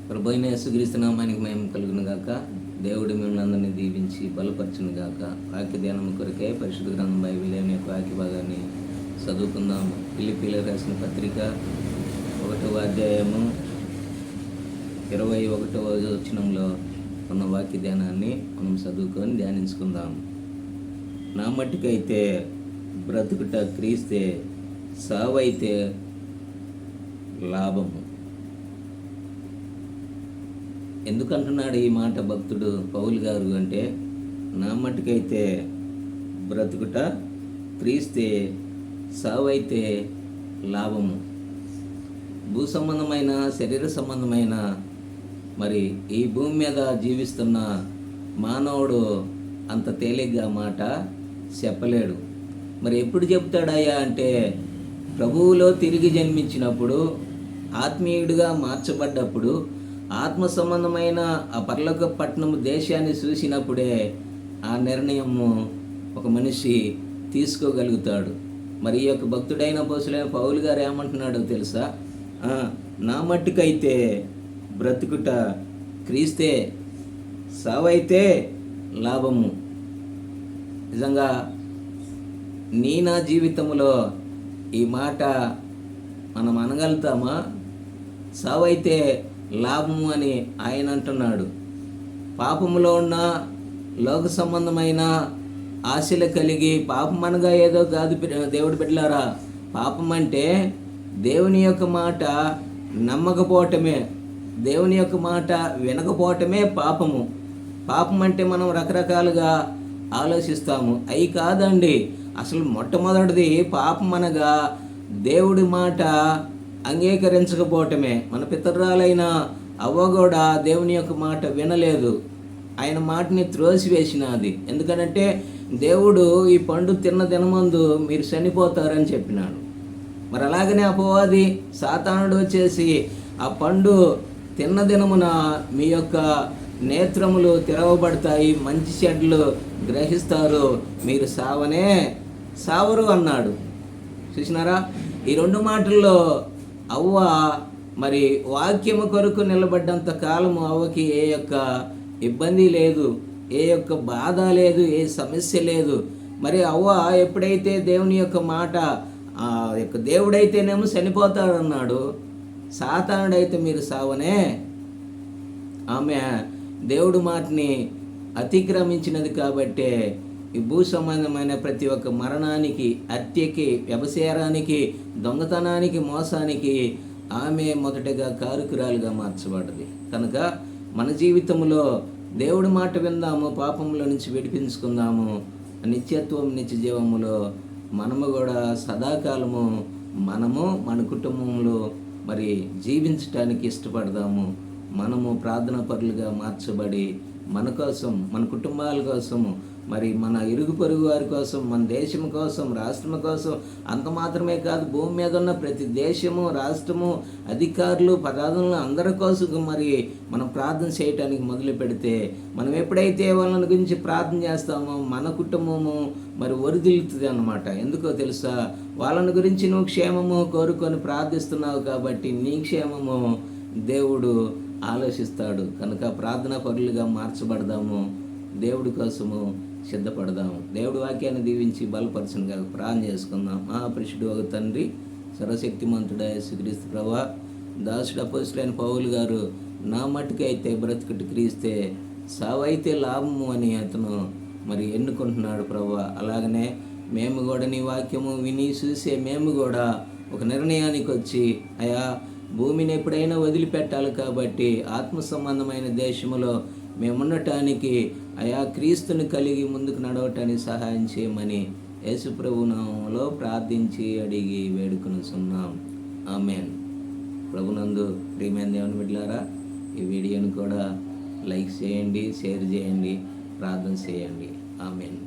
ప్రభువైన యేసుక్రీస్తు నామానికి మహిమ కలుగును గాక. దేవుడు మిమ్మల్ని అందరినీ దీవించి బలపరచును గాక. వాక్య ధ్యానం కొరకే పరిశుద్ధ గ్రంథం బైబిల్ అనే యొక్క వాక్య భాగాన్ని చదువుకుందాము. ఫిలిప్పీయులకు రాసిన పత్రిక 1వ అధ్యాయము 21వ వచనంలో ఉన్న వాక్య ధ్యానాన్ని మనం చదువుకొని ధ్యానించుకుందాం. నా మట్టుకైతే బ్రతుకుట క్రీస్తే, సావైతే లాభము. ఎందుకంటున్నాడు ఈ మాట భక్తుడు పౌలు గారు అంటే, నా మట్టుకైతే బ్రతుకుట క్రీస్తే, సావైతే లాభము. భూ సంబంధమైన శరీర సంబంధమైన మరి ఈ భూమి మీద జీవిస్తున్న మానవుడు అంత తేలిగ్గా మాట చెప్పలేడు. మరి ఎప్పుడు చెప్తాడయ్యా అంటే, ప్రభువులో తిరిగి జన్మించినప్పుడు, ఆత్మీయుడిగా మార్చబడ్డప్పుడు, ఆత్మ సంబంధమైన ఆ పరలోక పట్టణము దేశాన్ని చూసినప్పుడే ఆ నిర్ణయము ఒక మనిషి తీసుకోగలుగుతాడు. మరి ఈ యొక్క భక్తుడైన అపోస్తలుడైన పౌలు గారు ఏమంటున్నాడో తెలుసా? నా మట్టుకైతే బ్రతుకుట క్రీస్తే, సావైతే లాభము. నిజంగా నా జీవితంలో ఈ మాట మనం అనగలుగుతామా? సావైతే లాభము అని ఆయన అంటున్నాడు. పాపములో ఉన్న లోక సంబంధమైన ఆశలు కలిగి, పాపం అనగా ఏదో కాదు దేవుడి బిడ్డలారా. పాపం అంటే దేవుని యొక్క మాట నమ్మకపోవటమే, దేవుని యొక్క మాట వినకపోవటమే పాపము. పాపం అంటే మనం రకరకాలుగా ఆలోచిస్తాము. అవి కాదండి. అసలు మొట్టమొదటిది పాపం అనగా దేవుడి మాట అంగీకరించకపోవటమే. మన పితరురాలైన అవ్వ కూడా దేవుని యొక్క మాట వినలేదు. ఆయన మాటని త్రోసివేసినది. ఎందుకనంటే దేవుడు ఈ పండు తిన్న దినమందు మీరు చనిపోతారని చెప్పినాడు. మరి అలాగనే అపవాది సాతానుడు వచ్చేసి ఆ పండు తిన్న దినమున మీ యొక్క నేత్రములు తెరవబడతాయి, మంచి చెడ్లు గ్రహిస్తారు, మీరు సావరు అన్నాడు. చూసినారా? ఈ రెండు మాటల్లో అవ్వ మరి వాక్యము కొరకు నిలబడ్డంత కాలము అవ్వకి ఏ యొక్క ఇబ్బంది లేదు, ఏ యొక్క బాధ లేదు, ఏ సమస్య లేదు. మరి అవ్వ ఎప్పుడైతే దేవుని యొక్క మాట యొక్క దేవుడైతేనేమో చనిపోతాడన్నాడు, సాతానుడైతే మీరు సావనే. ఆమె దేవుడి మాటని అతిక్రమించినది కాబట్టే ఈ భూ సంబంధమైన ప్రతి ఒక్క మరణానికి, హత్యకి, వ్యభిచారానికి, దొంగతనానికి, మోసానికి ఆమె మొదటగా కారుకురాలుగా మార్చబడ్డది. కనుక మన జీవితంలో దేవుడి మాట విందాము, పాపంలో నుంచి విడిపించుకుందాము. నిత్యత్వం, నిత్య జీవములో మనము కూడా సదాకాలము మన కుటుంబంలో మరి జీవించటానికి ఇష్టపడదాము. మనము ప్రార్థనా పరులుగా మార్చబడి మన కోసం, మన కుటుంబాల కోసము, మరి మన ఇరుగు పొరుగు వారి కోసం, మన దేశం కోసం, రాష్ట్రం కోసం, అంత మాత్రమే కాదు, భూమి మీద ఉన్న ప్రతి దేశము, రాష్ట్రము, అధికారులు, పదార్థులను అందరి కోసం మరి మనం ప్రార్థన చేయటానికి మొదలు పెడితే, మనం ఎప్పుడైతే వాళ్ళని గురించి ప్రార్థన చేస్తామో మన కుటుంబము మరి వరిదిల్లుతుంది అన్నమాట. ఎందుకో తెలుసా? వాళ్ళని గురించి నువ్వు క్షేమము కోరుకొని ప్రార్థిస్తున్నావు కాబట్టి నీ క్షేమము దేవుడు ఆలోచిస్తాడు. కనుక ప్రార్థనా పరులుగా మార్చబడదాము, దేవుడి కోసము సిద్ధపడదాము. దేవుడి వాక్యాన్ని దీవించి బలపరచునుగా ప్రార్థన చేసుకుందాం. మహాపురుషుడు ఒక తండ్రి, సర్వశక్తిమంతుడా యేసుక్రీస్తు ప్రభువా, దాసుడు అపోస్తలుడైన పౌలు గారు నా మట్టుకైతే బ్రతుకుట క్రీస్తే, సావైతే లాభము అని అతను మరి ఎన్నుకుంటున్నాడు ప్రభువా. అలాగనే మేము కూడా నీ వాక్యము విని చూసే మేము కూడా ఒక నిర్ణయానికి వచ్చి, అయా భూమిని ఎప్పుడైనా వదిలిపెట్టాలి కాబట్టి ఆత్మ సంబంధమైన దేశంలో మేముండటానికి, అయా క్రీస్తుని కలిగి ముందుకు నడవటానికి సహాయం చేయమని యేసు ప్రభు నామములో ప్రార్థించి అడిగి వేడుకొనుచున్నాం. ఆమేన్. ప్రభునందు ప్రియమైన దేవుని బిడ్డలారా, ఈ వీడియోని కూడా లైక్ చేయండి, షేర్ చేయండి, ప్రార్థన చేయండి. ఆమేన్.